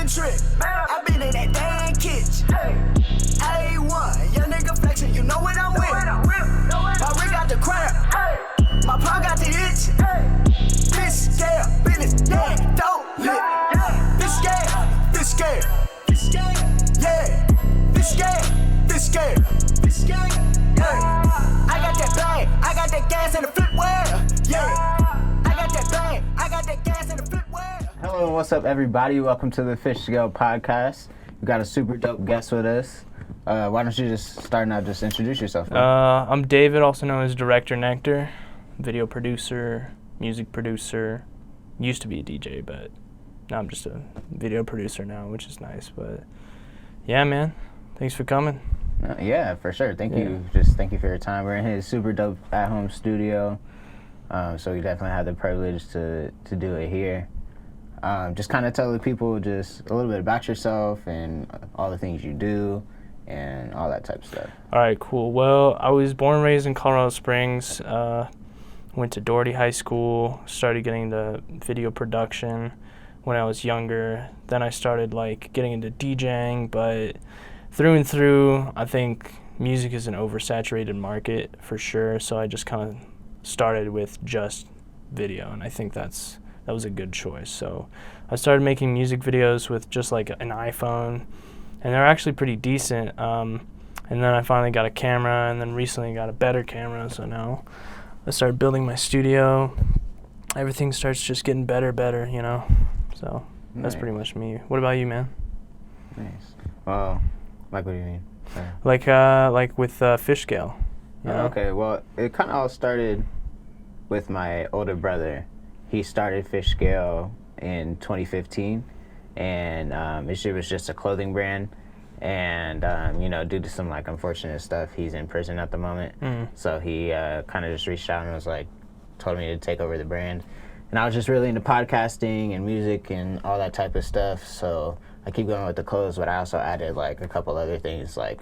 trick. I been in that damn kitchen. A1, young nigga flexing, you know what I'm with. My rig got the crap, my paw got the itch. Fishscale, business, yeah, dope lit. Fishscale, yeah. Fishscale, yeah. I got that bag, I got that gas in the flip well, yeah. I got that bag, I got that gas in the flip well. Hello and what's up, everybody? Welcome to the Fishscale podcast. We got a super dope guest with us. Why don't you just start out, just introduce yourself? I'm David, also known as Director Nectar, video producer, music producer. Used to be a DJ, but now I'm just a video producer now, which is nice. But yeah, man, thanks for coming. Yeah, for sure. Thank you for your time. We're in his super dope at-home studio, so we definitely have the privilege to do it here. Just kind of tell the people just a little bit about yourself and all the things you do and all that type of stuff. All right, cool. Well, I was born and raised in Colorado Springs. Went to Doherty High School. Started getting into video production when I was younger. Then I started getting into DJing, but through and through, I think music is an oversaturated market for sure. So I just kind of started with just video, and I think that was a good choice. So I started making music videos with just an iPhone, and they're actually pretty decent. And then I finally got a camera, and then recently got a better camera. So now I started building my studio. Everything starts just getting better, you know. So that's pretty much me. What about you, man? Nice. Well, what do you mean? Sorry. With Fishscale. You know? Okay. Well, it kind of all started with my older brother. He started Fishscale in 2015, and it was just a clothing brand. And due to some unfortunate stuff, he's in prison at the moment. So he kind of just reached out and told me to take over the brand. And I was just really into podcasting and music and all that type of stuff. So I keep going with the clothes, but I also added a couple other things, like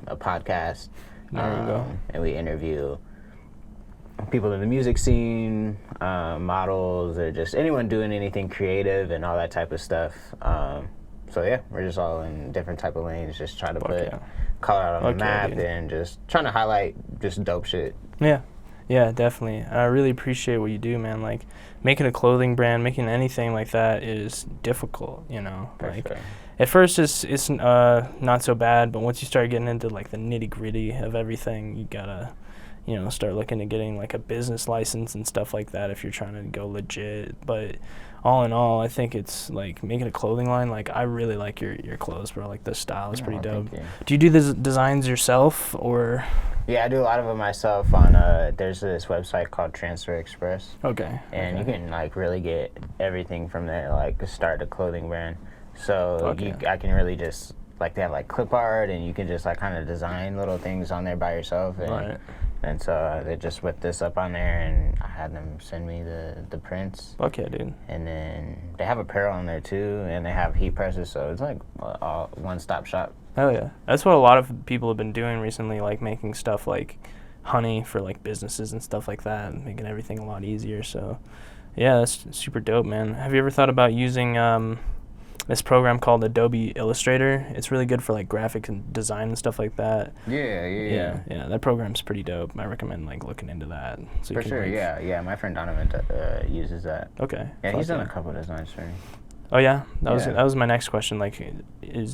a podcast. There you go. And we interview people in the music scene, models, or just anyone doing anything creative and all that type of stuff. So yeah, we're just all in different type of lanes, just trying to put Colorado on the map and just trying to highlight just dope shit. Yeah, definitely. I really appreciate what you do, man. Making a clothing brand, making anything like that is difficult, you know. Sure. At first it's not so bad, but once you start getting into the nitty-gritty of everything, you gotta start looking at getting a business license and stuff like that if you're trying to go legit. But all in all, I think it's making a clothing line. I really like your clothes, bro. The style is pretty dope. Do you do the designs yourself, or? Yeah, I do a lot of it myself on there's this website called Transfer Express. Okay. And you can really get everything from there, to start a clothing brand. So I can really just they have clip art, and you can just kind of design little things on there by yourself. And, right. And so they just whipped this up on there, and I had them send me the prints. Fuck yeah, dude. And then they have apparel on there too, and they have heat presses, so it's a one-stop shop. Hell yeah. That's what a lot of people have been doing recently, making stuff like honey for businesses and stuff like that, and making everything a lot easier. So yeah, that's super dope, man. Have you ever thought about using this program called Adobe Illustrator? It's really good for graphic and design and stuff like that. Yeah. That program's pretty dope. I recommend looking into that. So for sure. Yeah. My friend Donovan uses that. Okay. Yeah, he's done a couple of designs for me. Oh yeah, that was my next question.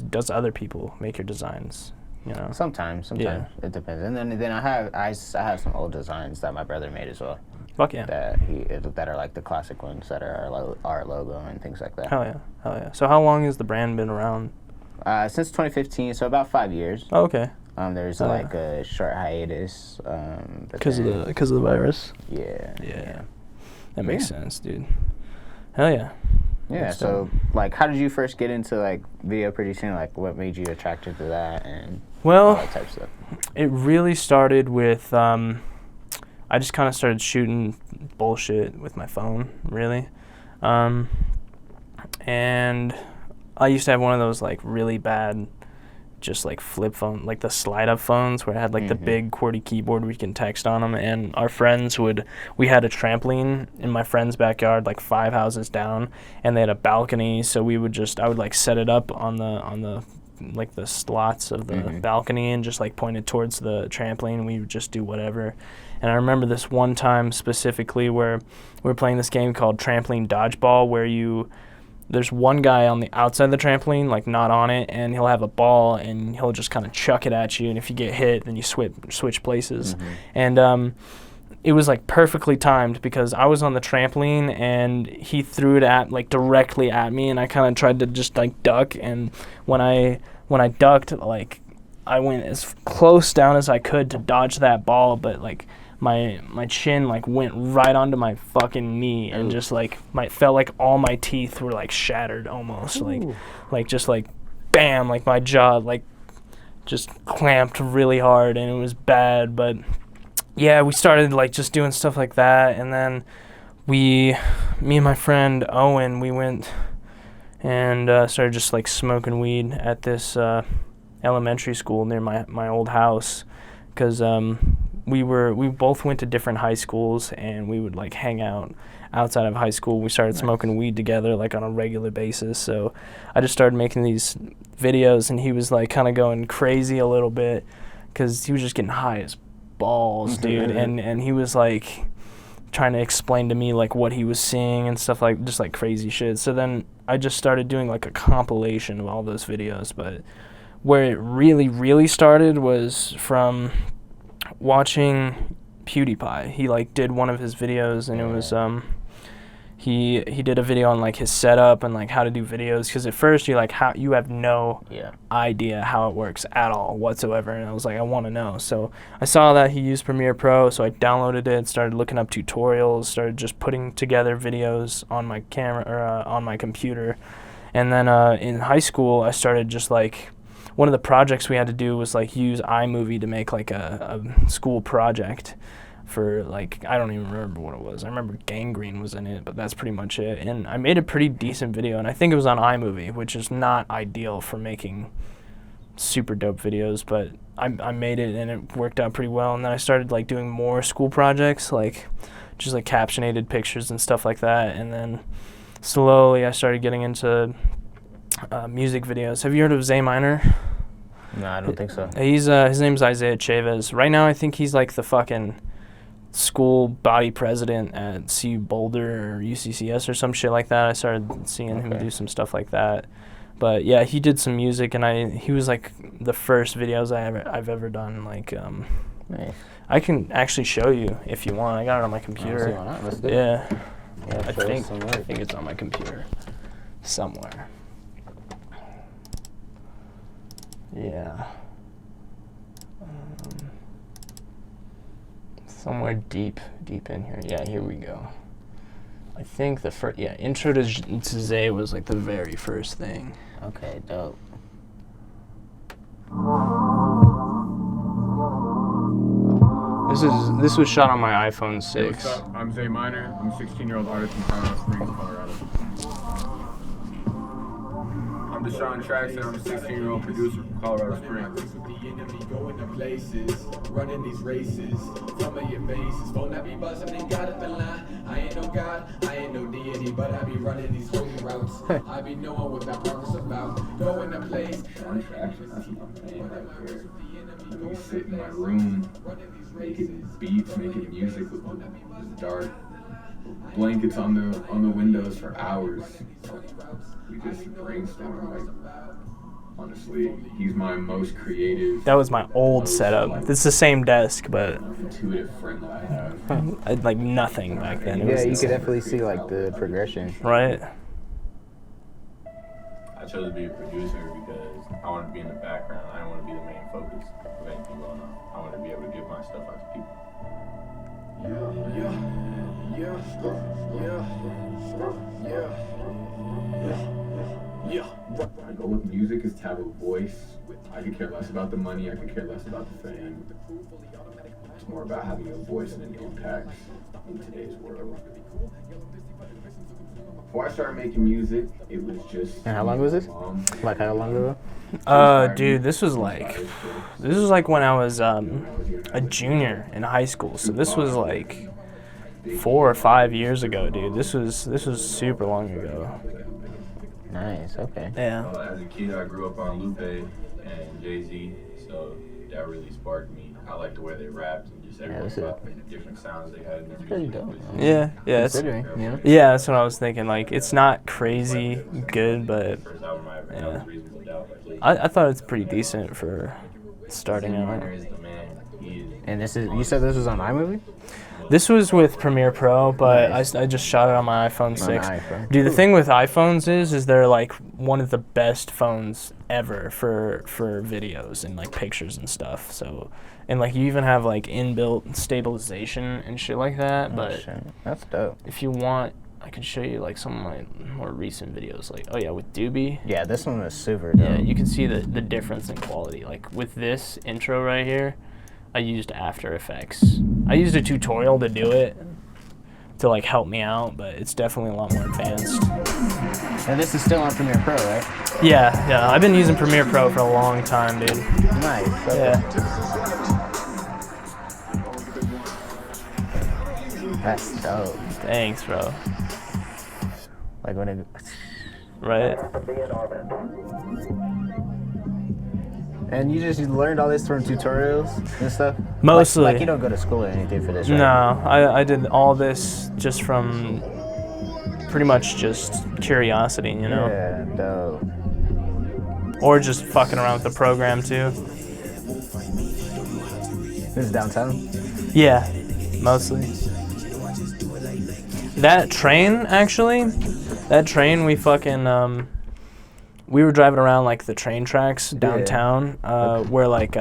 Does other people make your designs? You know. Sometimes it depends. And then I have some old designs that my brother made as well. Fuck yeah. That are the classic ones that are our logo and things like that. Hell yeah. So how long has the brand been around? Since 2015, so about 5 years. Oh, okay. There's a short hiatus. Because of the virus. Yeah. That makes sense, dude. Hell yeah. Yeah. So how did you first get into video producing? What made you attracted to that and all that type of stuff? It really started with I just kind of started shooting bullshit with my phone, really. And I used to have one of those really bad just like flip phone, like the slide up phones where it had like the big QWERTY keyboard where you can text on them. And our friends we had a trampoline in my friend's backyard, like 5 houses down, and they had a balcony. So I would like set it up on the like the slots of the balcony and just like point it towards the trampoline. We would just do whatever. And I remember this one time specifically where we were playing this game called Trampoline Dodgeball, where there's one guy on the outside of the trampoline, like not on it, and he'll have a ball and he'll just kind of chuck it at you, and if you get hit, then you switch places. And it was like perfectly timed because I was on the trampoline and he threw it like directly at me, and I kind of tried to just like duck, and when I ducked, like I went as close down as I could to dodge that ball, but like my chin like went right onto my fucking knee, and just like felt like all my teeth were like shattered almost. like just like bam, like my jaw like just clamped really hard, and it was bad. But yeah, we started like just doing stuff like that, and then me and my friend Owen, we went and started just like smoking weed at this elementary school near my old house, because we both went to different high schools, and we would like hang out outside of high school. We started smoking weed together like on a regular basis. So I just started making these videos, and he was like kind of going crazy a little bit because he was just getting high as balls, dude. And he was like trying to explain to me like what he was seeing and stuff, like just like crazy shit. So then I just started doing like a compilation of all those videos. But where it really started was from watching PewDiePie. He like did one of his videos, and it was he did a video on like his setup and like how to do videos, because at first you have no idea how it works at all whatsoever, and I was like, I want to know. So I saw that he used Premiere Pro, so I downloaded it, started looking up tutorials, started just putting together videos on my camera or on my computer. And then in high school I started just like, one of the projects we had to do was like use iMovie to make like a school project for like, I don't even remember what it was. I remember Gangrene was in it, but that's pretty much it. And I made a pretty decent video, and I think it was on iMovie, which is not ideal for making super dope videos, but I made it and it worked out pretty well. And then I started like doing more school projects, like just like captionated pictures and stuff like that. And then slowly I started getting into music videos. Have you heard of Zay Minor? No, I don't think so. He's his name's Isaiah Chavez. Right now I think he's like the fucking school body president at CU Boulder or UCCS or some shit like that. I started seeing him do some stuff like that. But yeah, he did some music, and he was like the first videos I've ever done. Like Nice. I can actually show you if you want. I got it on my computer. Let's do it. Yeah. I show us think some I work. think it's on my computer somewhere. Yeah. Somewhere deep in here. Yeah, here we go. I think the first, Intro to Zay was like the very first thing. Okay, dope. This was shot on my iPhone 6. Hey, what's up? I'm Zay Minor. I'm a 16-year-old artist from Colorado Springs, Colorado. I'm Deshaun Traxton. I'm a 16-year-old producer from Colorado Springs. Going to places, running these races, some of your faces, phone I be buzzing and got it the line. I ain't no God, I ain't no deity, but I be running these holy routes. I be knowing what that progress about. Going to place. Deshaun Traxton, that's what I'm saying right here. Let me sit in my room, making beats, making music with the dark blankets on the windows for hours. We just brainstorm. Like, honestly, he's my most creative. That was my old setup. It's the same desk, but intuitive friend that I have. I had like nothing back then. It was Yeah, you could definitely see like the progression. right. I chose to be a producer because I wanted to be in the background. I didn't want to be the main focus of anything going on. I wanted to be able to give my stuff out to people. My goal with music is to have a voice. I could care less about the money, I could care less about the fame. It's more about having a voice and an impact in today's world. Before I started making music, it was just... And how long was this? Like how long ago? Dude, this was like when I was a junior in high school. So this was like 4 or 5 years ago, dude. This was super long ago. Nice, okay. Yeah. As a kid, I grew up on Lupe and Jay-Z, so that really sparked me. I like the way they rapped and just everyone brought different sounds they had in their Pretty music. dope. Yeah, Considering, you know? yeah, that's what I was thinking. Like, it's not crazy good, but First album I ever had was Reasonable Doubt by Jay-Z. I thought it's pretty decent for starting out. Miner is the man. He is. And this is, you said this was on iMovie? This was with Premiere Pro, but I just shot it on my iPhone 6. iPhone. Dude, the thing with iPhones is they're like one of the best phones ever for videos and like pictures and stuff. So, and like you even have like inbuilt stabilization and shit like that. But shit. That's dope. if you want, I can show you like some of my more recent videos. Like, oh yeah, with Doobie. Yeah, this one was super dope. Yeah, you can see the difference in quality. Like with this intro right here, I used After Effects. I used a tutorial to do it to like help me out, but it's definitely a lot more advanced. And this is still on Premiere Pro, right? Yeah, I've been using Premiere Pro for a long time, dude. Nice. Okay. Yeah. That's dope. Thanks, bro. Like when it... Right? And you learned all this from tutorials and stuff? Mostly. Like you don't go to school or anything for this, right? No, I did all this just from pretty much just curiosity, you know? Yeah, dope. Or just fucking around with the program too. This is downtown? Yeah, mostly. That train we fucking, we were driving around like the train tracks downtown, where like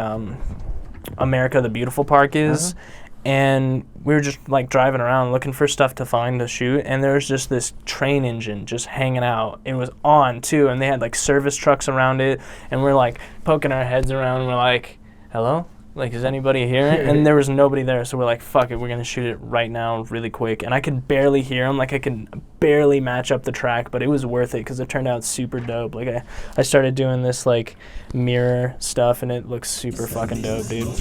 America the Beautiful Park is, and we were just like driving around looking for stuff to find to shoot, and there was just this train engine just hanging out. It was on too, and they had like service trucks around it, and we're like poking our heads around, and we're like, hello? Like, is anybody here? And there was nobody there, so we're like, fuck it, we're gonna shoot it right now really quick. And I could barely hear him, like I could barely match up the track, but it was worth it because it turned out super dope. Like I started doing this like mirror stuff, and it looks super fucking dope, dude. Yeah,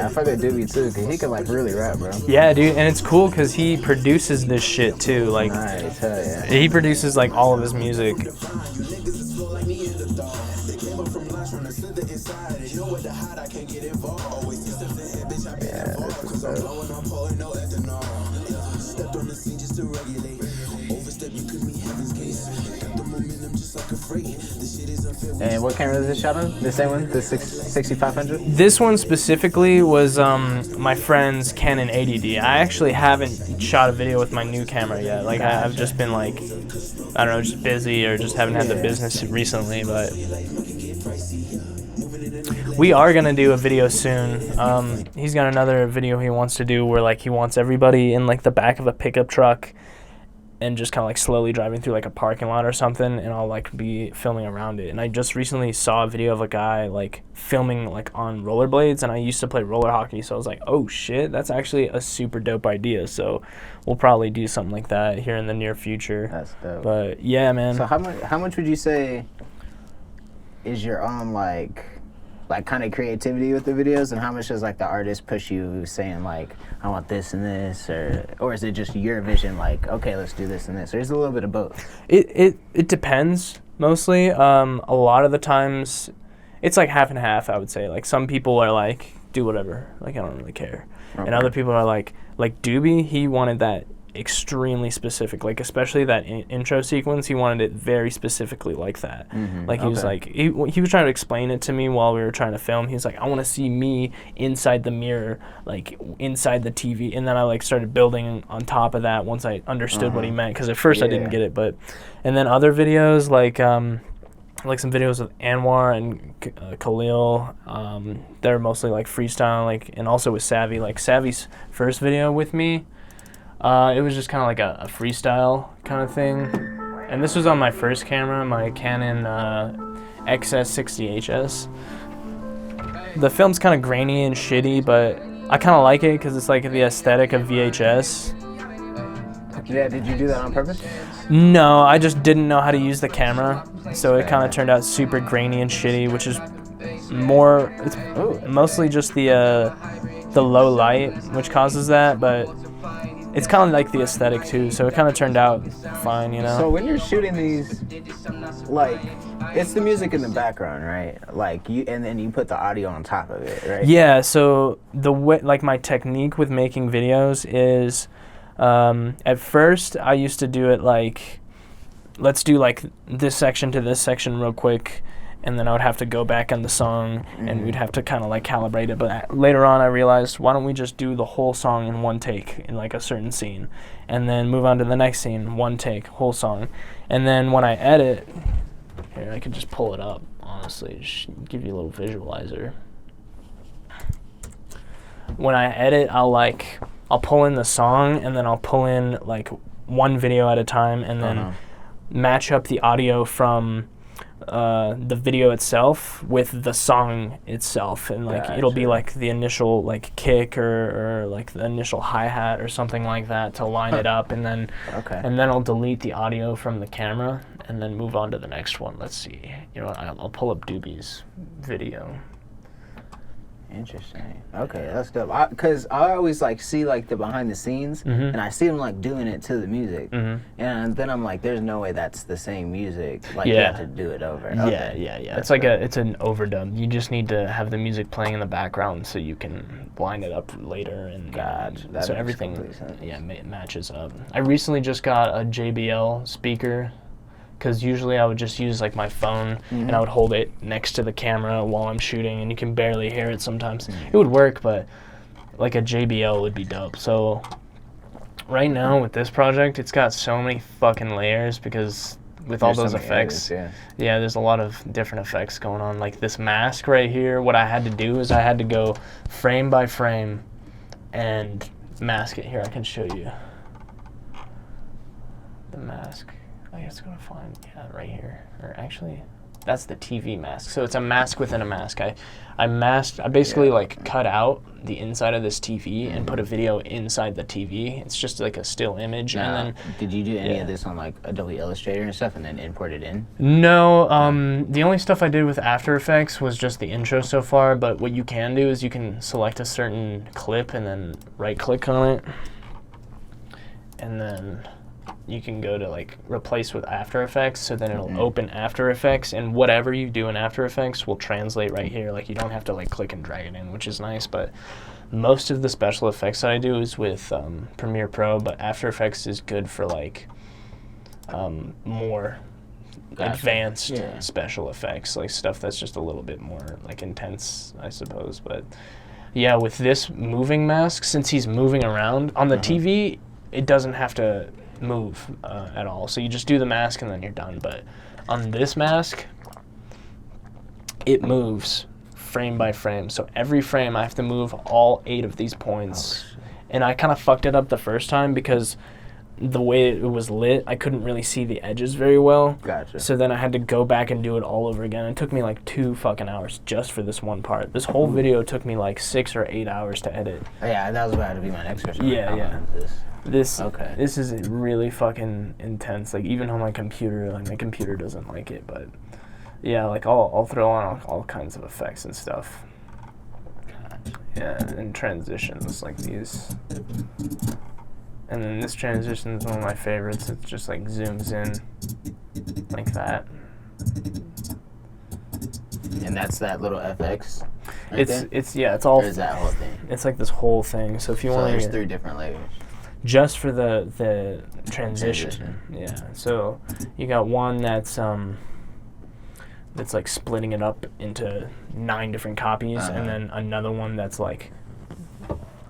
I fuck with Doobie too, because he can like really rap, bro. Yeah, dude, and it's cool because he produces this shit too. Like, Nice, hell yeah. he produces like all of his music. Yeah, this is dope. And what camera is this shot on? The same one? The 6500? This one specifically was my friend's Canon 80D. I actually haven't shot a video with my new camera yet. Like I've just been like, I don't know, just busy or just haven't had the business recently, but we are gonna do a video soon. He's got another video he wants to do where like he wants everybody in like the back of a pickup truck and just kind of like slowly driving through like a parking lot or something, and I'll like be filming around it. And I just recently saw a video of a guy like filming like on rollerblades, and I used to play roller hockey, so I was like, oh shit, that's actually a super dope idea. So we'll probably do something like that here in the near future. That's dope. But yeah, man. So how much would you say is your own like kind of creativity with the videos, and how much does like the artist push you saying like I want this and this, or is it just your vision like okay, let's do this and this, or is it a little bit of both? It depends mostly. A lot of the times it's like half and half, I would say. Like some people are like do whatever, like I don't really care. Okay. And other people are like Doobie, he wanted that extremely specific, like especially that intro sequence, he wanted it very specifically like that. Like he was like he was trying to explain it to me while we were trying to film. He was like, I want to see me inside the mirror, like inside the TV. And then I like started building on top of that once I understood what he meant, because at first I didn't get it. But and then other videos like some videos with Anwar and Khalil, they're mostly like freestyle, like, and also with Savvy. Like Savvy's first video with me, It was just kind of like a freestyle kind of thing. And this was on my first camera, my Canon XS60HS. The film's kind of grainy and shitty, but I kind of like it because it's like the aesthetic of VHS. Yeah, did you do that on purpose? No, I just didn't know how to use the camera, so it kind of turned out super grainy and shitty, which is it's mostly just the low light which causes that, but it's kind of like the aesthetic too, so it kind of turned out fine, you know. So when you're shooting these, like, it's the music in the background, right? Like and then you put the audio on top of it, right? Yeah, so the way, like, my technique with making videos is, at first I used to do it like, let's do like this section to this section real quick, and then I would have to go back on the song and we'd have to kind of like calibrate it. But later on I realized, why don't we just do the whole song in one take in like a certain scene, and then move on to the next scene, one take, whole song. And then when I edit, here, I could just pull it up, honestly, just give you a little visualizer. When I edit, I'll pull in the song, and then I'll pull in like one video at a time, and then match up the audio from the video itself with the song itself, and like it'll be like the initial like kick or like the initial hi-hat or something like that to line it up, and then I'll delete the audio from the camera and then move on to the next one. Let's see, you know what, I'll pull up Doobie's video. Interesting. Okay, that's dope. Because I always like see like the behind the scenes, and I see them like doing it to the music, and then I'm like, there's no way that's the same music. Like you have to do it over. Yeah. It's like it's an overdub. You just need to have the music playing in the background so you can line it up later, and so everything matches up. I recently just got a JBL speaker, because usually I would just use like my phone and I would hold it next to the camera while I'm shooting, and you can barely hear it sometimes. It would work, but like a JBL would be dope. So right now with this project, it's got so many fucking layers, because with all those effects, there's a lot of different effects going on. Like this mask right here, what I had to do is I had to go frame by frame and mask it. Here, I can show you the mask. I guess I'm gonna find, right here. Or actually, that's the TV mask. So it's a mask within a mask. I basically like cut out the inside of this TV and put a video inside the TV. It's just like a still image. And then did you do any of this on like Adobe Illustrator and stuff, and then import it in? No, the only stuff I did with After Effects was just the intro so far. But what you can do is you can select a certain clip and then right click on it, and then you can go to like replace with After Effects, so then it'll open After Effects, and whatever you do in After Effects will translate right here. Like you don't have to like click and drag it in, which is nice. But most of the special effects that I do is with Premiere Pro, but After Effects is good for like more advanced special effects, like stuff that's just a little bit more like intense, I suppose. But yeah, with this moving mask, since he's moving around on the TV, it doesn't have to move at all, so you just do the mask and then you're done. But on this mask, it moves frame by frame, so every frame I have to move all 8 of these points. And I kind of fucked it up the first time because the way it was lit, I couldn't really see the edges very well. Gotcha. So then I had to go back and do it all over again. It took me like 2 fucking hours just for this one part. This whole video took me like 6 or 8 hours to edit. Yeah, that was about to be my next question. This is really fucking intense. Like even on my computer, like my computer doesn't like it, but yeah, like I'll throw on all kinds of effects and stuff. Yeah, and transitions like these. And then this transition is one of my favorites. It just like zooms in like that. And that's that little FX. It's all. Or is that whole thing? It's like this whole thing. So if you want, there's 3 different layers. Just for the transition. Yeah. So you got one that's like splitting it up into 9 different copies, and then another one that's like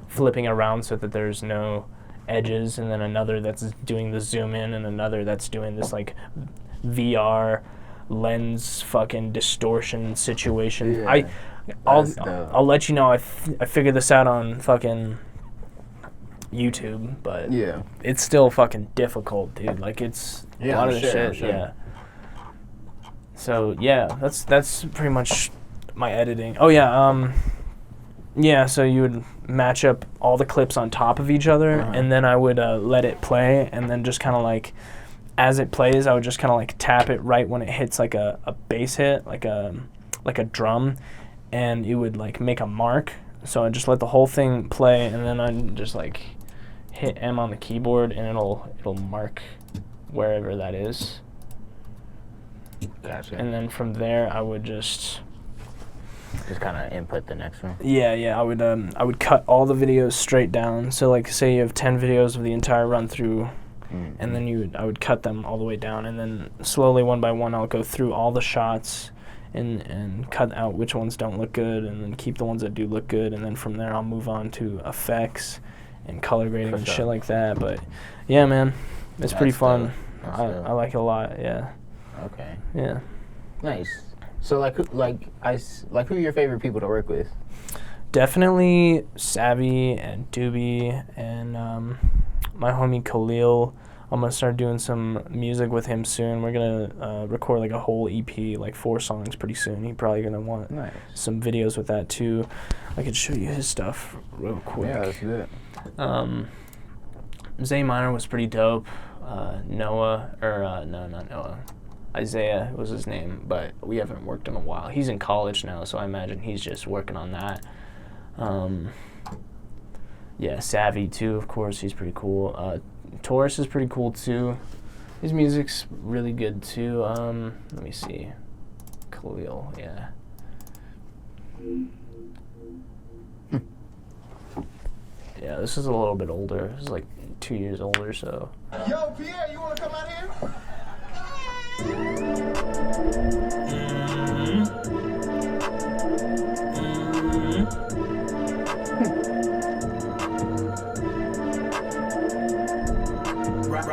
flipping around so that there's no edges, and then another that's doing the zoom in, and another that's doing this like VR lens fucking distortion situation. Yeah, I'll let you know. I figured this out on fucking YouTube, but Yeah. it's still fucking difficult, dude. Like it's a lot of the shit. Yeah. So yeah, that's pretty much my editing. Oh yeah, yeah. So you would match up all the clips on top of each other, and then I would let it play, and then just kind of like, as it plays, I would just kind of like tap it right when it hits like a bass hit, like a drum, and it would like make a mark. So I just let the whole thing play, and then I just like hit M on the keyboard, and it'll mark wherever that is. Gotcha. And then from there, I would just kind of input the next one. yeah. I would cut all the videos straight down. So like, say you have 10 videos of the entire run through, and then I would cut them all the way down, and then slowly one by one, I'll go through all the shots and cut out which ones don't look good, and then keep the ones that do look good, and then from there I'll move on to effects and color grading and shit like that. But yeah, man, it's pretty fun. I like it a lot. Yeah. Okay. Yeah. Nice. So who are your favorite people to work with? Definitely Savvy and Doobie and my homie Khalil. I'm gonna start doing some music with him soon. We're gonna record like a whole EP, like 4 songs pretty soon. He's probably gonna want some videos with that too. I could show you his stuff real quick. Yeah, let's do it. Zay Minor was pretty dope. Noah, or no, not Noah. Isaiah was his name, but we haven't worked in a while. He's in college now, so I imagine he's just working on that. Yeah, Savvy too, of course, he's pretty cool. Taurus is pretty cool too. His music's really good too. Let me see. Khalil, yeah. Yeah, this is a little bit older. This is like 2 years older, so. Yo, Pierre, you wanna come out here?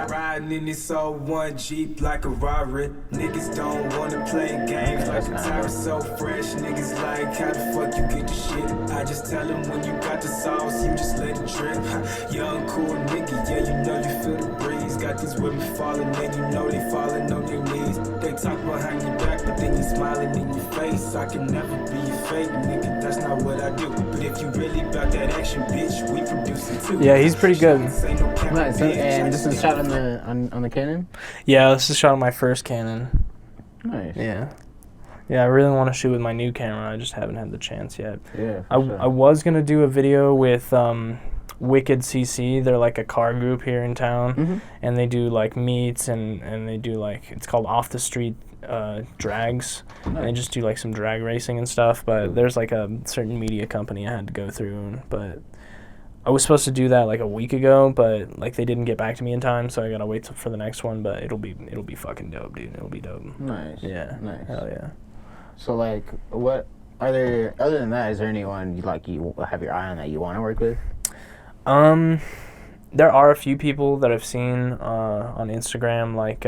Riding in this old one Jeep like a Rari. Niggas don't wanna play games like the tires so fresh. Niggas like, how the fuck you get the shit? I just tell them when you got the sauce, you just let it drip. Young, cool nigga, yeah, you know you feel the breeze. Got these women falling, and you know they falling on their knees. They talk behind your back, but then you smiling in your face. I can never be a fake nigga, that's not what I do. But if you really about that action, bitch, we produce it too. Yeah, he's pretty good. Nice. So, and this is shot on the Canon? Yeah, this is shot on my first Canon. Nice. Yeah. Yeah, I really want to shoot with my new camera. I just haven't had the chance yet. Yeah. I was going to do a video with Wicked CC. They're like a car group here in town. And they do like meets and they do like, it's called Off the Street drags. And they just do like some drag racing and stuff. But there's like a certain media company I had to go through. But I was supposed to do that like a week ago, but like they didn't get back to me in time, so I gotta wait for the next one. But it'll be fucking dope, dude. It'll be dope. Nice. Yeah. Nice. Hell yeah. So like, what are there other than that? Is there anyone you have your eye on that you want to work with? There are a few people that I've seen on Instagram, like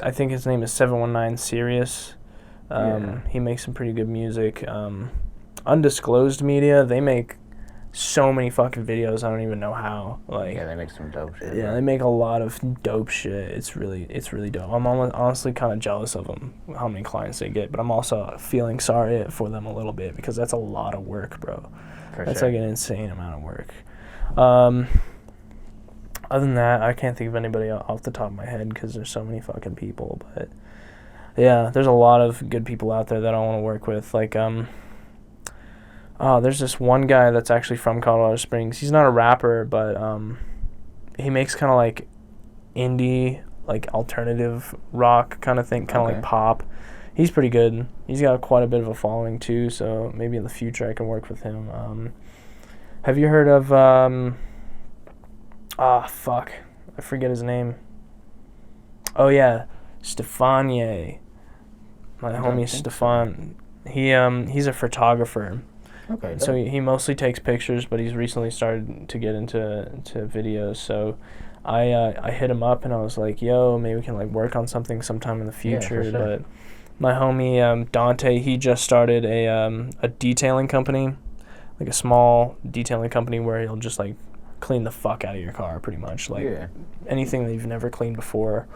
I think his name is 719 Sirius. He makes some pretty good music. Undisclosed Media, they make so many fucking videos, I don't even know how. Like, yeah, they make some dope shit. Yeah, they make a lot of dope shit. It's really dope. I'm honestly kind of jealous of them, how many clients they get, but I'm also feeling sorry for them a little bit because that's a lot of work, bro. That's like an insane amount of work. Other than that, I can't think of anybody off the top of my head because there's so many fucking people. But yeah, there's a lot of good people out there that I want to work with. Like, there's this one guy that's actually from Colorado Springs. He's not a rapper, but he makes kind of like indie, like alternative rock kind of thing, kind of like pop. He's pretty good. He's got quite a bit of a following too, so maybe in the future I can work with him. Have you heard of fuck, I forget his name. Oh yeah, Stefanie. My homie Stefan. He's a photographer. Okay. So he mostly takes pictures, but he's recently started to get into videos. So I hit him up and I was like, yo, maybe we can like work on something sometime in the future. Yeah, for sure. But my homie Dante, he just started a detailing company, like a small detailing company where he'll just like clean the fuck out of your car, pretty much. Like Yeah. anything that you've never cleaned before.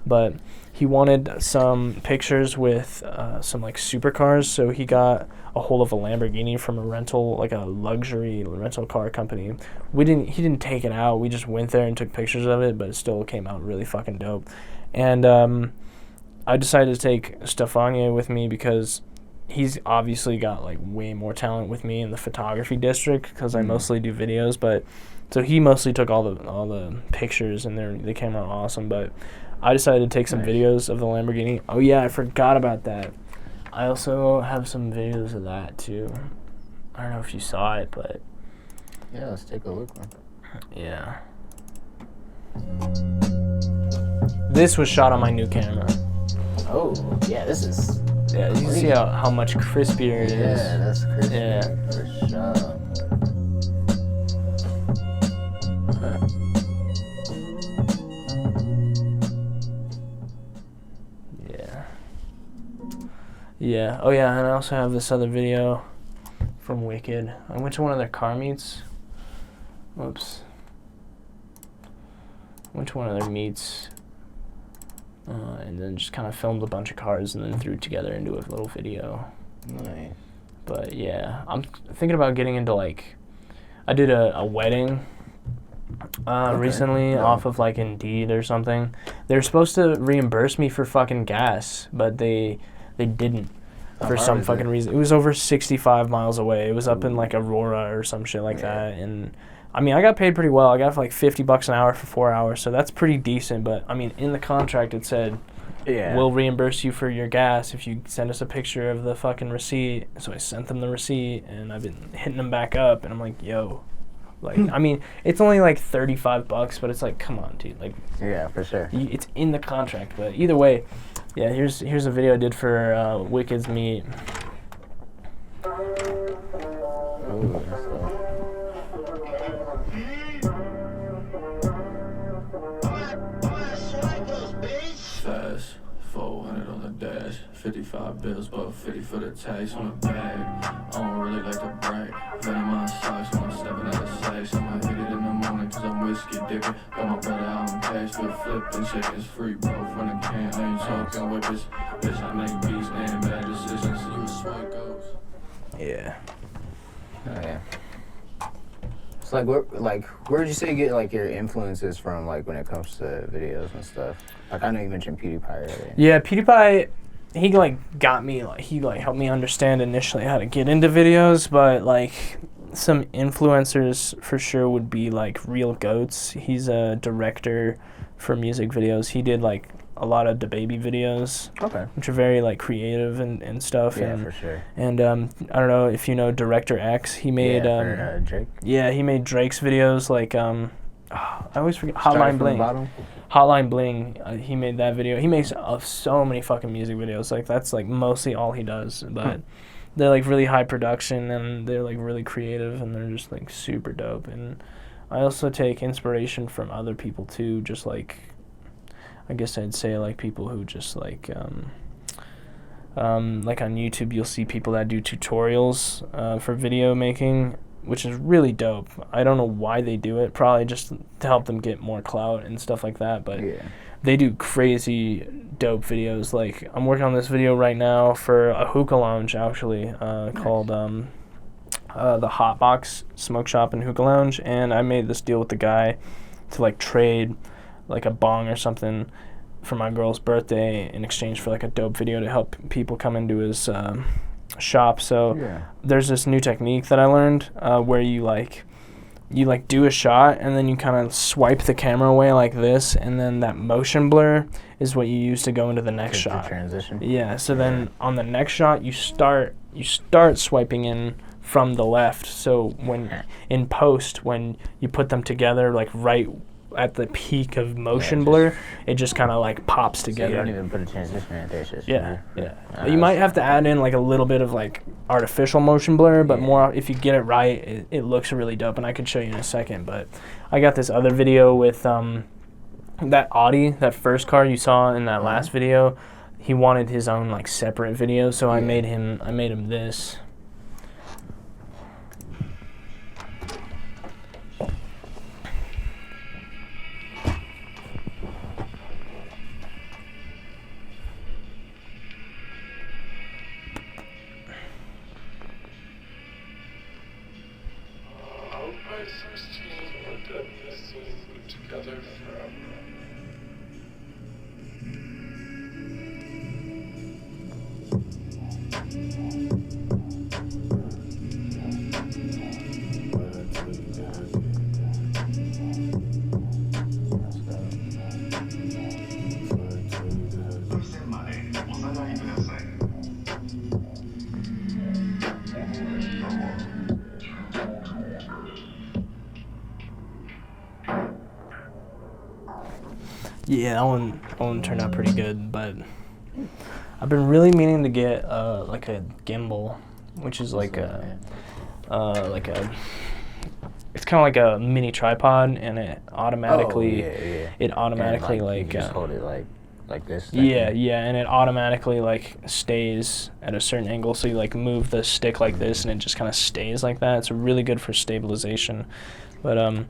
But he wanted some pictures with some like supercars, so he got a hold of a Lamborghini from a rental, like a luxury rental car company. He didn't take it out. We just went there and took pictures of it, but it still came out really fucking dope. And I decided to take Stefania with me because he's obviously got like way more talent with me in the photography district because I mostly do videos, but so he mostly took all the pictures and they came out awesome. But I decided to take some videos of the Lamborghini. Oh yeah, I forgot about that. I also have some videos of that too. I don't know if you saw it, but Yeah, let's take a look, man. yeah. This was shot on my new camera. Oh, yeah, this is... Yeah, you can see how much crispier it is. Yeah, that's crazy. Yeah. For sure. Yeah. Yeah. Oh yeah, and I also have this other video from Wicked. I went to one of their car meets. Whoops. Went to one of their meets. And then just kind of filmed a bunch of cars and then threw it together into a little video. Nice. But yeah, I'm thinking about getting into like, I did a wedding recently off of like Indeed or something. They were supposed to reimburse me for fucking gas, but they didn't for some fucking reason. It was over 65 miles away. It was up in like Aurora or some shit like that. And I mean, I got paid pretty well. I got like $50 an hour for 4 hours, so that's pretty decent. But I mean, in the contract it said, we'll reimburse you for your gas if you send us a picture of the fucking receipt. So I sent them the receipt, and I've been hitting them back up, and I'm like, yo. Like, I mean, it's only like $35, but it's like, come on, dude. Like, yeah, for sure. It's in the contract, but either way, yeah. Here's a video I did for Wicked's meet. Ooh, that's cool. Fast, 400 on the dash, 55 bills, but 50 for the tax on the bag. I don't really like to brag. Vet in my socks when I'm stepping out of sacks. I'ma hit it in the morning cause I'm whiskey dipping. Got my brother out on cash, good flipping. Chickens free, bro, from the can. I ain't talking whippers. Bitch, I make beats and bad decisions. You a swipe goes. Yeah. Oh, yeah. So, where'd you say you get, like, your influences from, like, when it comes to videos and stuff? Like, I know you mentioned PewDiePie earlier. Yeah, PewDiePie, he, like, got me, like, he, like, helped me understand initially how to get into videos, but, like, some influencers for sure would be, like, Real Goats. He's a director for music videos. He did, like, a lot of DaBaby videos, which are very like creative and stuff. Yeah, and, for sure. And I don't know if you know Director X. He made for, Drake. Yeah, he made Drake's videos like I always forget Hotline Bling. Hotline Bling. He made that video. He makes so many fucking music videos. Like that's like mostly all he does. But they're like really high production and they're like really creative and they're just like super dope. And I also take inspiration from other people too. Just like. I guess I'd say like people who just like on YouTube you'll see people that do tutorials for video making, which is really dope. I don't know why they do it, probably just to help them get more clout and stuff like that, but they do crazy dope videos. Like I'm working on this video right now for a hookah lounge actually called the Hotbox Smoke Shop and Hookah Lounge, and I made this deal with the guy to like trade like a bong or something for my girl's birthday in exchange for like a dope video to help people come into his shop. So there's this new technique that I learned where you do a shot and then you kind of swipe the camera away like this, and then that motion blur is what you use to go into the next shot. Transition. Yeah. So then on the next shot you start swiping in from the left. So when in post when you put them together like right at the peak of motion blur, it just kind of like pops together. So you don't even put a transition in there. Just yeah. You might have to add in like a little bit of like artificial motion blur, but more if you get it right, it looks really dope. And I could show you in a second. But I got this other video with that Audi, that first car you saw in that last video. He wanted his own like separate video, so I made him this. Together forever. Yeah, that one turned out pretty good, but I've been really meaning to get like a gimbal, which is like a it's kind of like a mini tripod, and it automatically it automatically and, like you just hold it like this. yeah, and it automatically like stays at a certain angle, so you like move the stick like this and it just kind of stays like that. It's really good for stabilization. But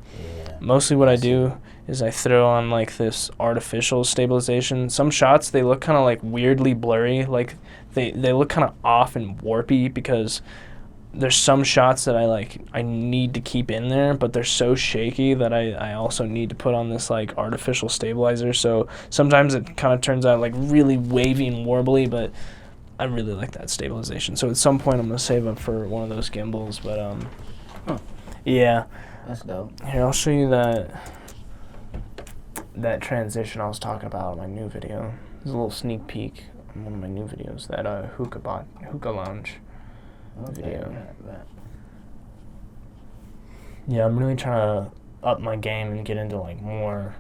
mostly what I do is I throw on like this artificial stabilization. Some shots, they look kind of like weirdly blurry, like they look kind of off and warpy because there's some shots that I need to keep in there, but they're so shaky that I also need to put on this like artificial stabilizer. So sometimes it kind of turns out like really wavy and warbly, but I really like that stabilization. So at some point I'm gonna save up for one of those gimbals. But yeah, that's dope. Here, I'll show you that transition I was talking about in my new video. There's a little sneak peek in one of my new videos, that hookah lounge video. Yeah, I'm really trying to up my game and get into like more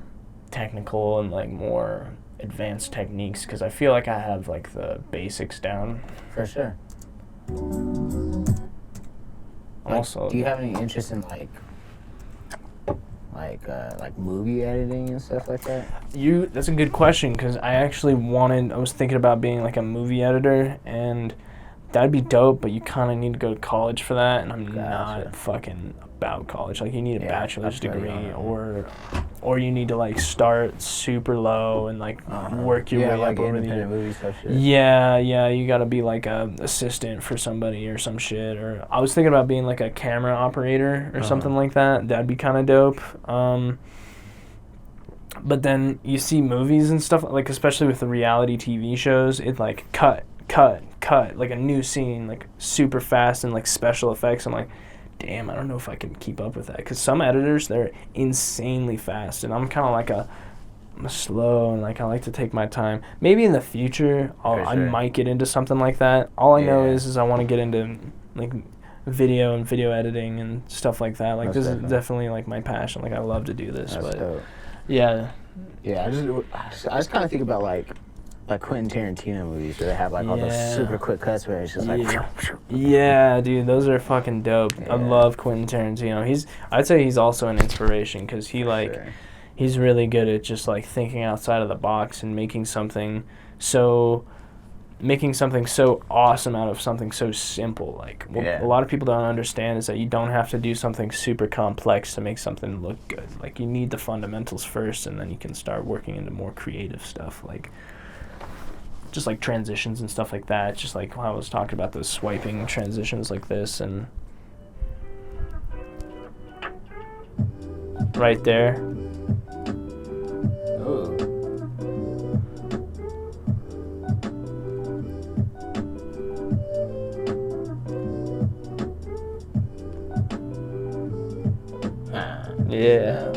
technical and like more advanced techniques, because I feel like I have like the basics down. For sure. Also, do you have any interest in like movie editing and stuff like that? That's a good question, because I was thinking about being like a movie editor, and that'd be dope, but you kind of need to go to college for that, and I'm not fucking about college. Like, you need a bachelor's degree, or you need to like start super low and like work your way up over the years. Movie stuff shit. Yeah, you gotta be like a assistant for somebody or some shit. Or I was thinking about being like a camera operator or something like that. That'd be kind of dope. But then you see movies and stuff, like especially with the reality TV shows, it like cut, like a new scene, like super fast, and like special effects. I'm like, damn, I don't know if I can keep up with that, because some editors, they're insanely fast, and I'm kind of like I'm slow, and like I like to take my time. Maybe in the future I might get into something like that. All I know is I want to get into like video and video editing and stuff like that. Like, this is definitely like my passion. Like, I love to do this. That's dope. Yeah, I just kind of think about like Quentin Tarantino movies, where they have like all those super quick cuts where it's just like yeah, dude, those are fucking dope. I love Quentin Tarantino. I'd say he's also an inspiration, because he's really good at just like thinking outside of the box and making something so awesome out of something so simple. Like, a lot of people don't understand is that you don't have to do something super complex to make something look good. Like, you need the fundamentals first, and then you can start working into more creative stuff, like just like transitions and stuff like that. Just like how I was talking about those swiping transitions like this, and right there. Ooh. Yeah.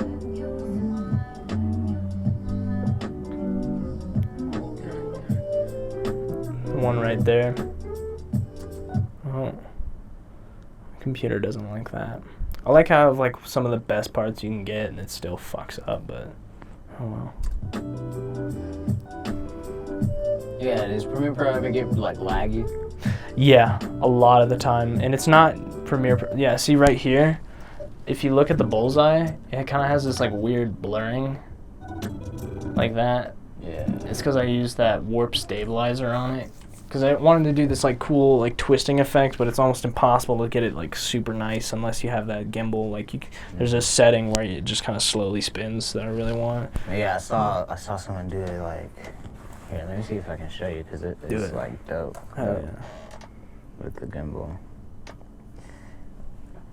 One right there. Oh. Computer doesn't like that. I like how like some of the best parts you can get and it still fucks up, but oh well. Yeah, does Premiere Pro ever get like laggy? Yeah, a lot of the time. And it's not Premiere Pro. Yeah, see right here? If you look at the bullseye, it kind of has this like weird blurring, like that. Yeah. It's because I used that warp stabilizer on it. Because I wanted to do this like cool like twisting effect, but it's almost impossible to get it like super nice unless you have that gimbal. Like there's a setting where it just kind of slowly spins that I really want. Yeah, I saw someone do it like. Here, let me see if I can show you, because it's like dope. Oh, yeah. With the gimbal.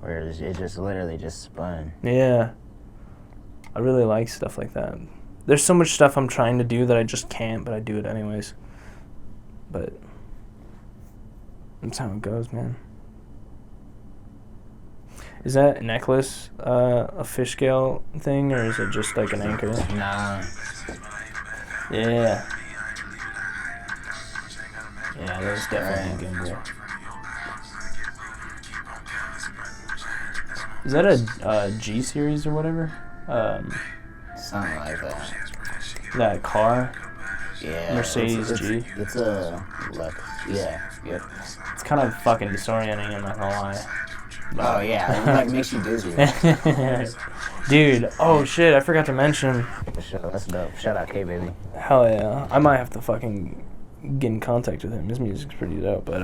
where it just literally just spun. Yeah. I really like stuff like that. There's so much stuff I'm trying to do that I just can't, but I do it anyways. But that's how it goes, man. Is that necklace a Fishscale thing, or is it just like an anchor? Nah. Yeah. Yeah, that's definitely a gimbal. Is that a G series or whatever? Something like that. That car? Yeah. Mercedes G. It's a Lux. Yeah. Yep. It's kind of fucking disorienting, I'm not gonna lie. Oh yeah, it like makes you dizzy. Dude, oh shit, I forgot to mention. That's dope. Shout out K baby. Hell yeah. I might have to fucking get in contact with him. His music's pretty dope. But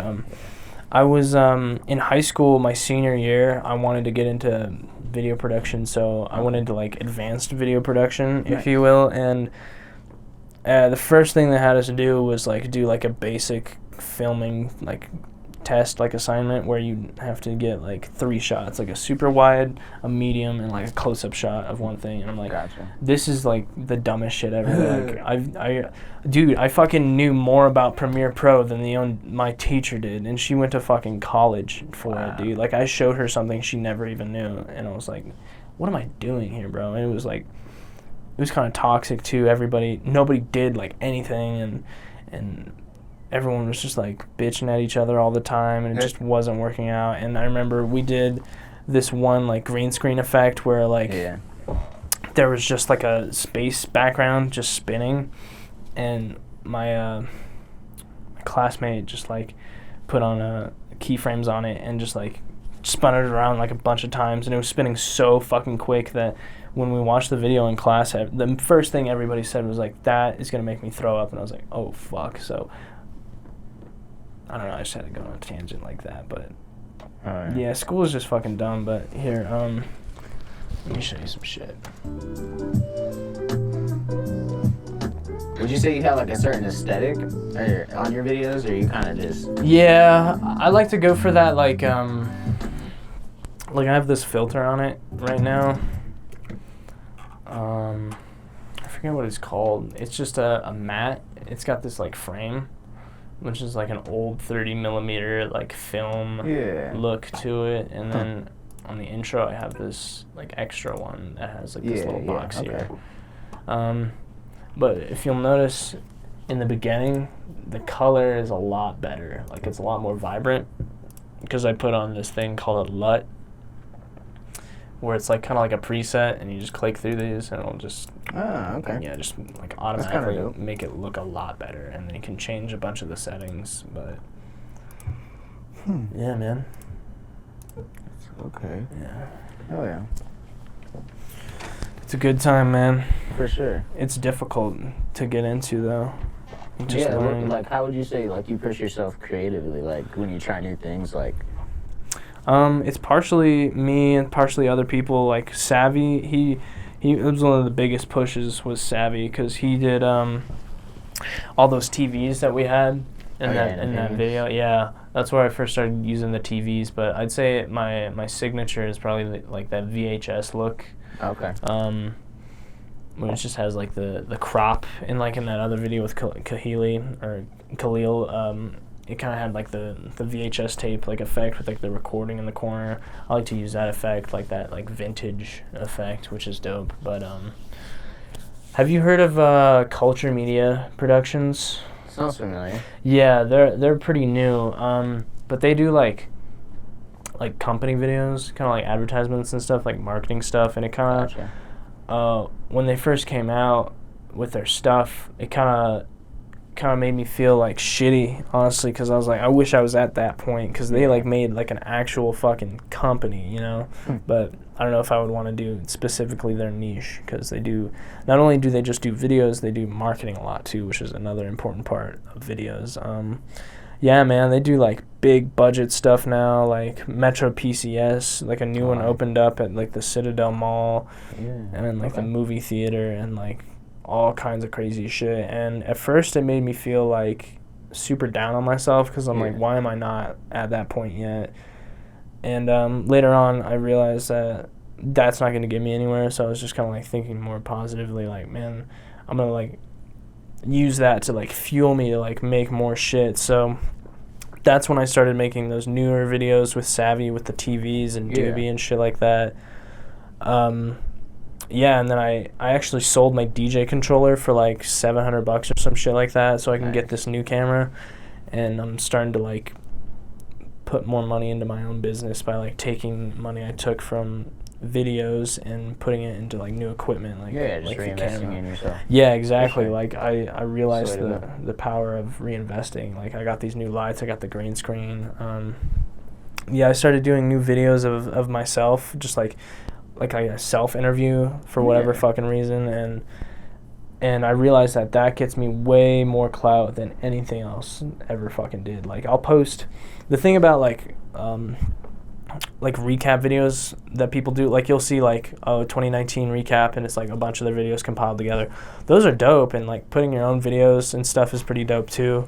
I was in high school my senior year. I wanted to get into video production, so I went into like advanced video production, if you will. And the first thing they had us do was like do like a basic filming like test, like assignment, where you have to get like 3 shots, like a super wide, a medium, and like a close-up shot of one thing. And I'm like, Gotcha. this is like the dumbest shit ever. Like dude, I fucking knew more about Premiere Pro than my teacher did, and she went to fucking college for it, dude. Like I showed her something she never even knew, and I was like, what am I doing here, bro? And it was like, it was kind of toxic too. Nobody did like anything, and everyone was just like bitching at each other all the time, and it just wasn't working out. And I remember we did this one like green screen effect where like there was just like a space background just spinning, and my classmate just like put on keyframes on it and just like spun it around like a bunch of times, and it was spinning so fucking quick that when we watched the video in class, the first thing everybody said was like, that is gonna make me throw up. And I was like, oh fuck. So I don't know, I just had to go on a tangent like that, but yeah, school is just fucking dumb. But here, let me show you some shit. Would you say you have like a certain aesthetic on your videos, or you kind of just? Yeah, I like to go for that like I have this filter on it right now. I forget what it's called. It's just a matte. It's got this like frame, which is like an old 30 millimeter like film look to it, and then on the intro I have this like extra one that has like this little box here. But if you'll notice in the beginning, the color is a lot better. Like it's a lot more vibrant because I put on this thing called a LUT, where it's like kind of like a preset, and you just click through these and it'll just just like automatically make it look a lot better, and then you can change a bunch of the settings. But yeah, man. Okay. Yeah. Oh yeah. It's a good time, man. For sure. It's difficult to get into though. Just learning. Like how would you say like you push yourself creatively, like when you try new things, like? It's partially me and partially other people. Like Savvy, he was one of the biggest pushes was Savvy, because he did all those TVs that we had in that video. Yeah, that's where I first started using the TVs. But I'd say my signature is probably like that VHS look. Okay. Where it just has like the crop, and like in that other video with Khalil, it kind of had like the VHS tape like effect with like the recording in the corner. I like to use that effect, like that like vintage effect, which is dope. But have you heard of Culture Media Productions? Sounds familiar. Yeah, they're pretty new. But they do like company videos, kind of like advertisements and stuff, like marketing stuff, and it kind of when they first came out with their stuff, it kind of made me feel like shitty, honestly, because I was like, I wish I was at that point, because they like made like an actual fucking company, you know. But I don't know if I would want to do specifically their niche, because they do, not only do they just do videos, they do marketing a lot too, which is another important part of videos. Yeah, man, they do like big budget stuff now, like Metro PCS, like a new one opened up at like the Citadel Mall, and then like the movie theater, and like all kinds of crazy shit. And at first it made me feel like super down on myself, because I'm like, why am I not at that point yet? And later on, I realized that that's not going to get me anywhere. So I was just kind of like thinking more positively, like, man, I'm going to like use that to like fuel me to like make more shit. So that's when I started making those newer videos with Savvy, with the TVs and Doobie and shit like that. Yeah, and then I actually sold my DJ controller for like $700 or some shit like that, so I can get this new camera. And I'm starting to like put more money into my own business by like taking money I took from videos and putting it into like new equipment, like just like reinvesting in yourself. Yeah, exactly. Sure. Like I realized the power of reinvesting. Like I got these new lights, I got the green screen. Yeah, I started doing new videos of myself, just like a self interview for whatever fucking reason, and I realized that gets me way more clout than anything else ever fucking did. Like I'll post the thing about like recap videos that people do, like you'll see like 2019 recap and it's like a bunch of their videos compiled together. Those are dope, and like putting your own videos and stuff is pretty dope too,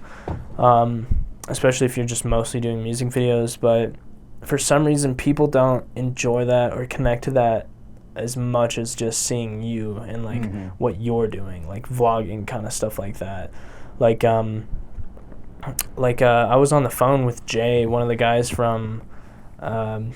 especially if you're just mostly doing music videos. But for some reason people don't enjoy that or connect to that as much as just seeing you and like what you're doing, like vlogging kind of stuff like that. Like I was on the phone with Jay, one of the guys from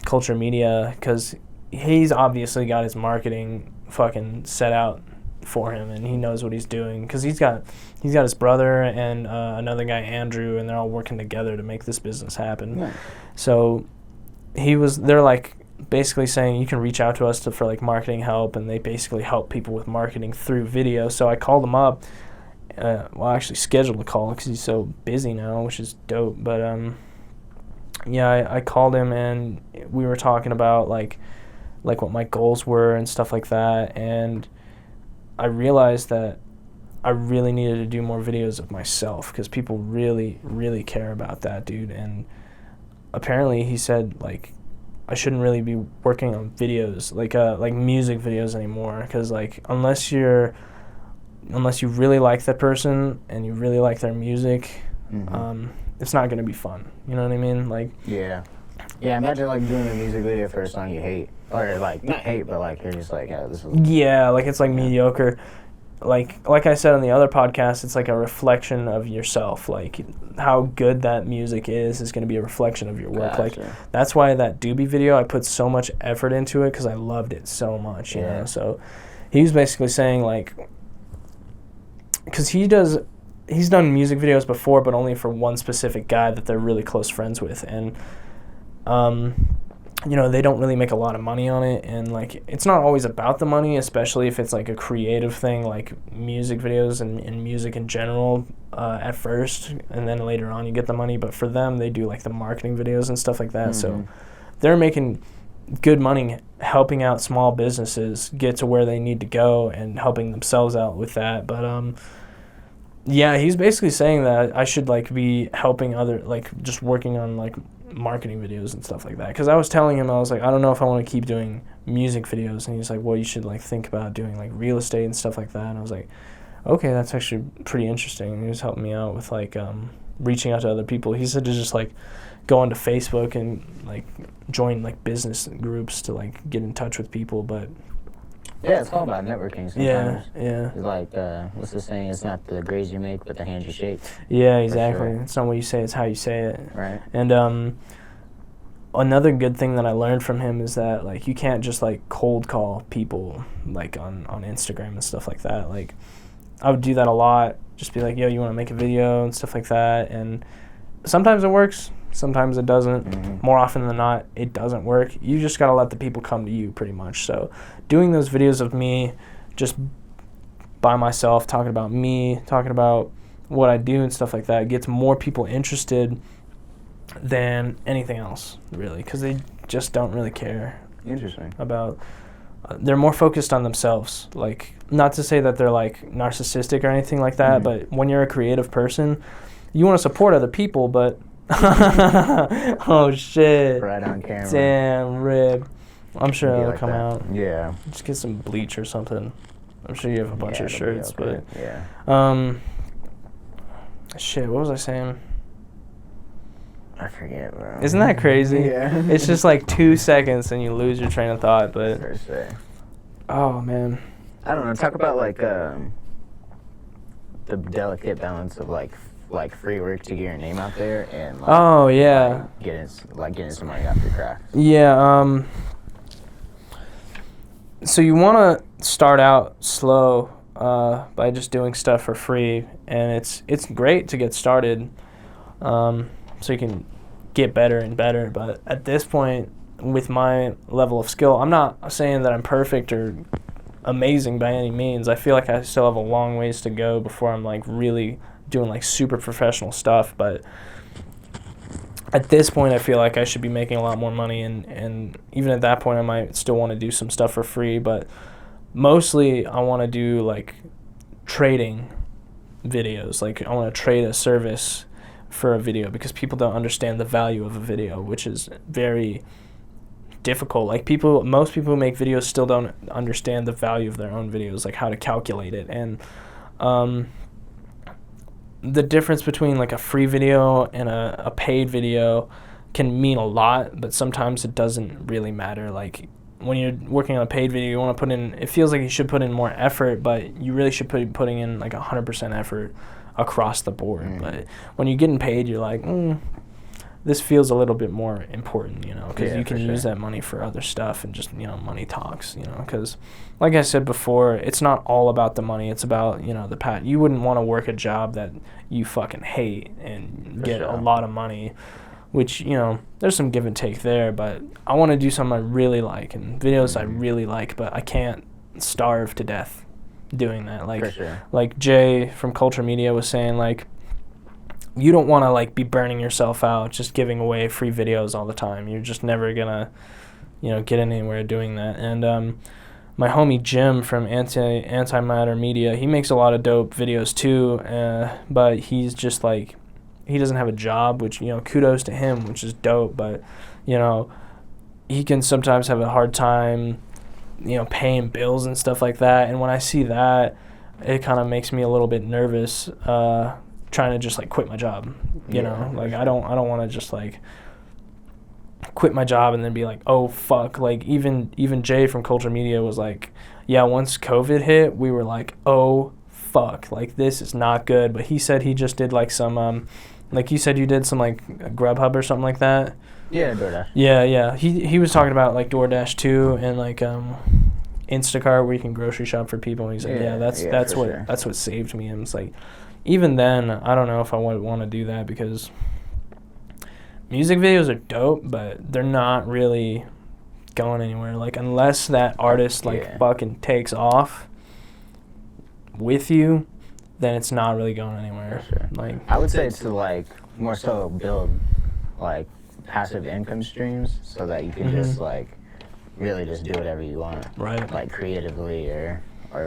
Culture Media, because he's obviously got his marketing fucking set out for him and he knows what he's doing, because he's got his brother and another guy, Andrew, and they're all working together to make this business happen. So they're like basically saying you can reach out to us for like marketing help, and they basically help people with marketing through video. So I called him up, I actually scheduled a call because he's so busy now, which is dope. But yeah, I called him and we were talking about like what my goals were and stuff like that, and I realized that I really needed to do more videos of myself because people really, really care about that, dude. And apparently he said like I shouldn't really be working on videos like music videos anymore, because like unless you really like that person and you really like their music, it's not gonna be fun. You know what I mean? Like Imagine like doing a music video for a song you hate, or like not hate, but like you're just like, this is like it's like mediocre. Like I said on the other podcast, it's like a reflection of yourself. Like how good that music is going to be a reflection of your work. Gotcha. Like that's why that Doobie video, I put so much effort into it because I loved it so much. You know. So he was basically saying like, because he's done music videos before, but only for one specific guy that they're really close friends with, and you know, they don't really make a lot of money on it, and like it's not always about the money, especially if it's like a creative thing like music videos and music in general at first, and then later on you get the money. But for them, they do like the marketing videos and stuff like that. So they're making good money helping out small businesses get to where they need to go and helping themselves out with that. But yeah, he's basically saying that I should like be helping other, like just working on like marketing videos and stuff like that. Because I was telling him, I was like, I don't know if I want to keep doing music videos, and he's like, well, you should like think about doing like real estate and stuff like that. And I was like, okay, that's actually pretty interesting. And he was helping me out with like reaching out to other people. He said to just like go onto Facebook and like join like business groups to like get in touch with people. But yeah, it's all about networking sometimes. Yeah. It's like, what's the saying? It's not the grades you make, but the hands you shake. Yeah, exactly. Sure. It's not what you say, it's how you say it. Right. And another good thing that I learned from him is that like you can't just like cold call people like on Instagram and stuff like that. Like I would do that a lot. Just be like, yo, you want to make a video and stuff like that. And sometimes it works, sometimes it doesn't. More often than not, it doesn't work. You just got to let the people come to you pretty much. So doing those videos of me just by myself, talking about me, talking about what I do and stuff like that, gets more people interested than anything else, really, because they just don't really care. Interesting. About they're more focused on themselves. Like, not to say that they're like narcissistic or anything like that, but when you're a creative person, you want to support other people, but oh shit, right on camera. Damn, rib. I'm sure it'll like come that. out. Yeah. Just get some bleach or something. I'm sure you have a bunch of shirts, okay. but shit, what was I saying? I forget, bro. Isn't that crazy? Yeah. It's just like 2 seconds and you lose your train of thought, but For sure. oh man. I don't know. Talk about like the delicate balance of like free work to get your name out there and like, Oh yeah. getting some money off your craft. Yeah, so you want to start out slow by just doing stuff for free, and it's great to get started so you can get better and better. But at this point, with my level of skill, I'm not saying that I'm perfect or amazing by any means. I feel like I still have a long ways to go before I'm like really doing like super professional stuff, but at this point I feel like I should be making a lot more money, and even at that point I might still want to do some stuff for free, but mostly I want to do like trading videos. Like I want to trade a service for a video because people don't understand the value of a video, which is very difficult. Like most people who make videos still don't understand the value of their own videos, like how to calculate it. And the difference between like a free video and a paid video can mean a lot, but sometimes it doesn't really matter. Like when you're working on a paid video, you want to put in, it feels like you should put in more effort, but you really should be putting in like 100% effort across the board. But when you're getting paid, you're like, this feels a little bit more important, you know, because you can use that money for other stuff and just, you know, money talks, you know, because like I said before, it's not all about the money. It's about, you know, you wouldn't want to work a job that you fucking hate and get a lot of money, which, you know, there's some give and take there, but I want to do something I really like and videos I really like, but I can't starve to death doing that. Like, like Jay from Culture Media was saying, like, you don't want to like be burning yourself out just giving away free videos all the time. You're just never gonna, you know, get anywhere doing that. And my homie Jim from Antimatter Media, he makes a lot of dope videos too, but he's just like, he doesn't have a job, which, you know, kudos to him, which is dope, but, you know, he can sometimes have a hard time, you know, paying bills and stuff like that. And when I see that, it kind of makes me a little bit nervous, trying to just like quit my job, you know, like I don't want to just like quit my job and then be like, oh fuck. Like even Jay from Culture Media was like, yeah, once COVID hit, we were like, oh fuck, like this is not good. But he said he just did like some like you said you did some like Grubhub or something like that. Yeah, DoorDash. Yeah. He was talking about like DoorDash too, and like Instacart where you can grocery shop for people, and he's like, that's what saved me. And it's like, even then, I don't know if I would want to do that because music videos are dope, but they're not really going anywhere. Like, unless that artist, like, fucking takes off with you, then it's not really going anywhere. Like, I would say to, like, more so build, like, passive income streams so that you can just, like, really just do whatever you want. Right. Like, creatively or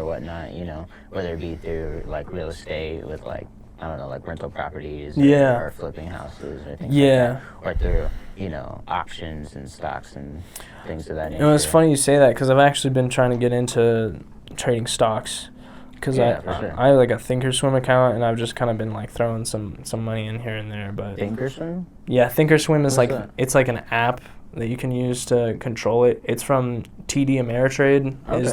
whatnot, you know, whether it be through like real estate with like, I don't know, like rental properties or flipping houses or things like that, or through, you know, auctions and stocks and things of that nature. You know, it's funny you say that because I've actually been trying to get into trading stocks because I have like a Thinkorswim account, and I've just kind of been like throwing some money in here and there. But Thinkorswim? Yeah, Thinkorswim is like that? It's like an app that you can use to control it. It's from TD Ameritrade. I'm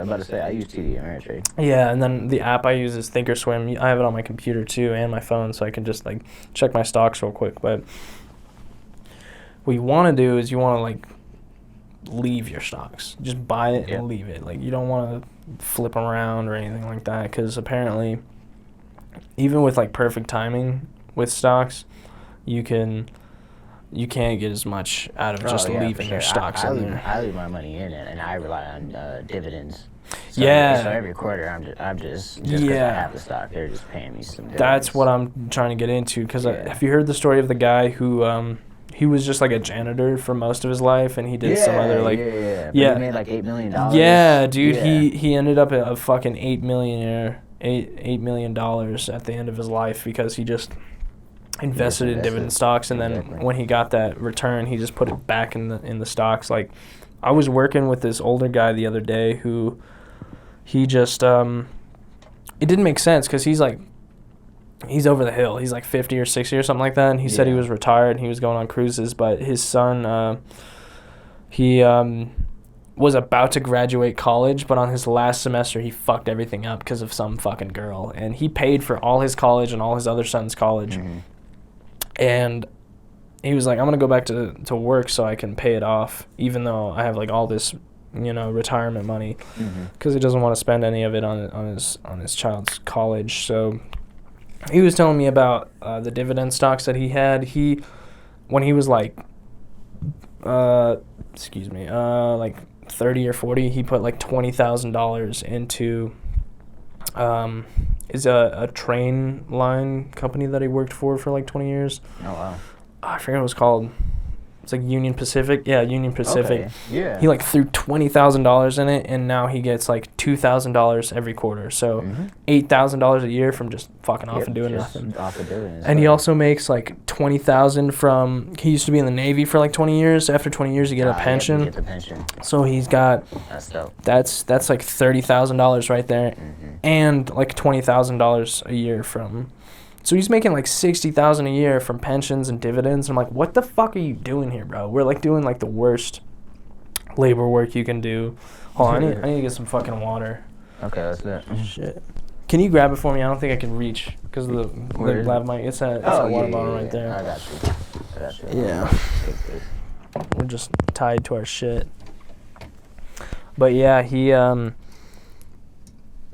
about to say I use TD Ameritrade. Yeah, and then the app I use is Thinkorswim. I have it on my computer too and my phone, so I can just like check my stocks real quick. But what you want to do is you want to like leave your stocks. Just buy it and leave it. Like, you don't want to flip around or anything like that, because apparently even with like perfect timing with stocks, you can't get as much out of just leaving your stocks in there. I leave my money in it, and I rely on dividends. So, so every quarter, I'm just because I have the stock, they're just paying me some dividends. That's what I'm trying to get into, because have you heard the story of the guy who he was just like a janitor for most of his life, and he did some other like But he made like $8 million. Yeah, dude, he ended up a fucking $8 million at the end of his life because he just invested in dividend stocks, and then when he got that return, he just put it back in the stocks. Like, I was working with this older guy the other day who he just it didn't make sense because he's like he's over the hill. He's like 50 or 60 or something like that. And he said he was retired. He was going on cruises, but his son, he was about to graduate college, but on his last semester he fucked everything up because of some fucking girl, and he paid for all his college and all his other son's college. And he was like, I'm gonna go back to work so I can pay it off, even though I have like all this, you know, retirement money, because he doesn't want to spend any of it on his child's college. So he was telling me about the dividend stocks that he had. When he was like like 30 or 40, he put like $20,000 into is a train line company that he worked for like 20 years. Oh wow. I forget what it was called. It's like Union Pacific. Yeah, Union Pacific. Okay. Yeah. He like threw $20,000 in it, and now he gets like $2,000 every quarter. So $8,000 a year from just fucking off and doing nothing. Off the dividends. And he also makes like $20,000 from. He used to be in the Navy for like 20 years. After 20 years, you get a pension. You get the pension. So he's got. That's dope. That's like $30,000 right there, and like $20,000 a year from. So he's making like $60,000 a year from pensions and dividends. I'm like, what the fuck are you doing here, bro? We're like doing like the worst labor work you can do. Hold on, I need to get some fucking water. Okay, that's it. Shit. Can you grab it for me? I don't think I can reach because of the lav mic. It's that water bottle right there. I got you. Yeah. We're just tied to our shit. But yeah, he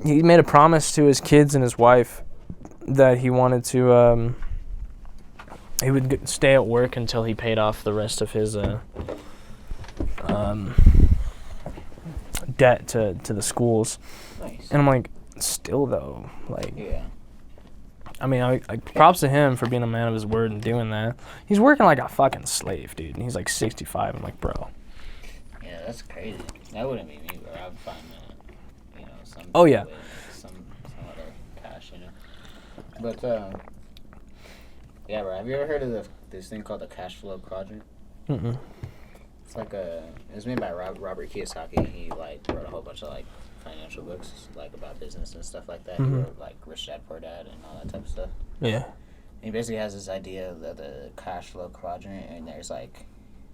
made a promise to his kids and his wife that he wanted to he would stay at work until he paid off the rest of his debt to the schools. Nice. And I'm like, still though, like, I mean, I props to him for being a man of his word and doing that. He's working like a fucking slave, dude, and he's like 65. I'm like, bro. Yeah, that's crazy. That wouldn't be me, bro. I'd find some. Oh yeah. Some other cash, you know. But yeah, bro. Have you ever heard of this thing called the cash flow quadrant? It's like it was made by Robert Kiyosaki. He like wrote a whole bunch of like financial books like about business and stuff like that. He wrote like Rich Dad Poor Dad and all that type of stuff. Yeah. And he basically has this idea of the cash flow quadrant, and there's like,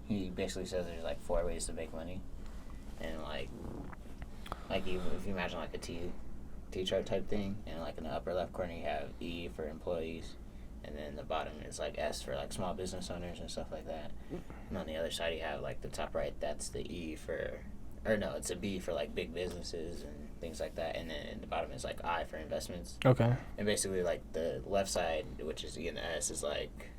he basically says there's like 4 ways to make money, and like if you imagine like a T chart type thing, and like in the upper left corner you have E for employees, and then the bottom is like S for like small business owners and stuff like that. And on the other side you have like the top right, that's the E for, or no, it's a B for like big businesses and things like that, and then the bottom is like I for investments. Okay. And basically like the left side, which is E and the S, is like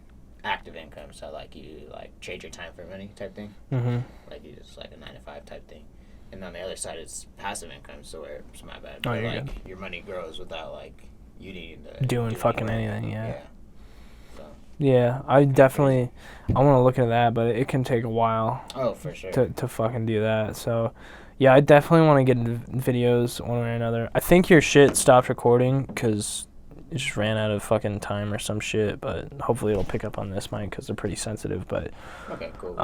active income, so like you like trade your time for money type thing. Like you just like a 9-to-5 type thing. And on the other side, it's passive income, so it's my bad. But like your money grows without like you needing to doing fucking anything. anything. Yeah. So. Yeah, I want to look into that, but it can take a while. Oh, for sure. To fucking do that. So, yeah, I definitely want to get videos one way or another. I think your shit stopped recording because it just ran out of fucking time or some shit. But hopefully it'll pick up on this mic because they're pretty sensitive. But okay, cool.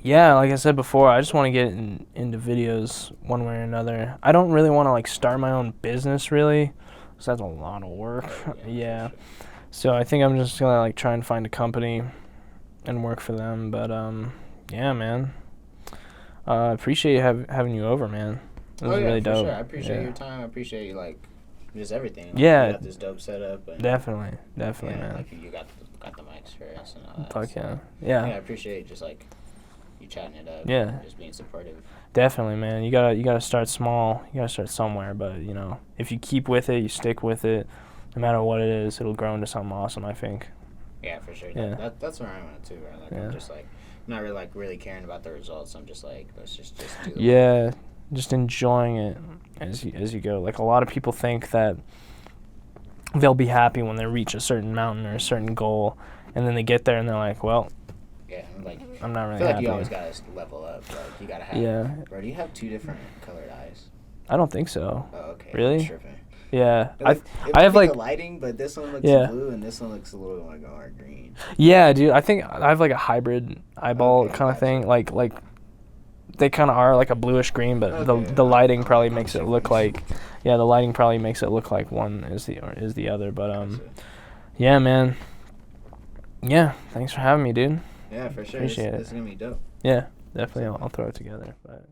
Yeah, like I said before, I just want to get into videos one way or another. I don't really want to like start my own business really, because that's a lot of work. Yeah. So I think I'm just gonna like try and find a company and work for them. But yeah, man. Appreciate having you over, man. It was really dope. Sure. I appreciate your time. I appreciate you like just everything. Like, yeah. You got this dope setup. And, definitely, man. Like you got the mics for us and all that. Fuck so, yeah. I appreciate just like you chatting it up. Yeah. And just being supportive. Definitely, man. You gotta start small. You gotta start somewhere. But you know, if you keep with it, you stick with it. No matter what it is, it'll grow into something awesome, I think. Yeah, for sure. Yeah. That's where I'm at too, right? Like I'm just like not really caring about the results. I'm just like, let's just do the work. Just enjoying it as you go. Like a lot of people think that they'll be happy when they reach a certain mountain or a certain goal, and then they get there and they're like, well, yeah, like I'm not really I feel happy. like you always gotta level up. Like you gotta have. Bro, do you have 2 different colored eyes? I don't think so. Oh, okay. Really? Tripping. Yeah, I have like the lighting, but this one looks blue and this one looks a little like orange green. Yeah, dude. I think I have like a hybrid eyeball kind of thing. Like they kind of are like a bluish green, but Okay, the lighting probably I'll makes it check look these. like, yeah, the lighting probably makes it look like one is the other. But yeah, man. Yeah, thanks for having me, dude. Yeah, for sure. Appreciate it. This is gonna be dope. Yeah, definitely. I'll throw it together. But.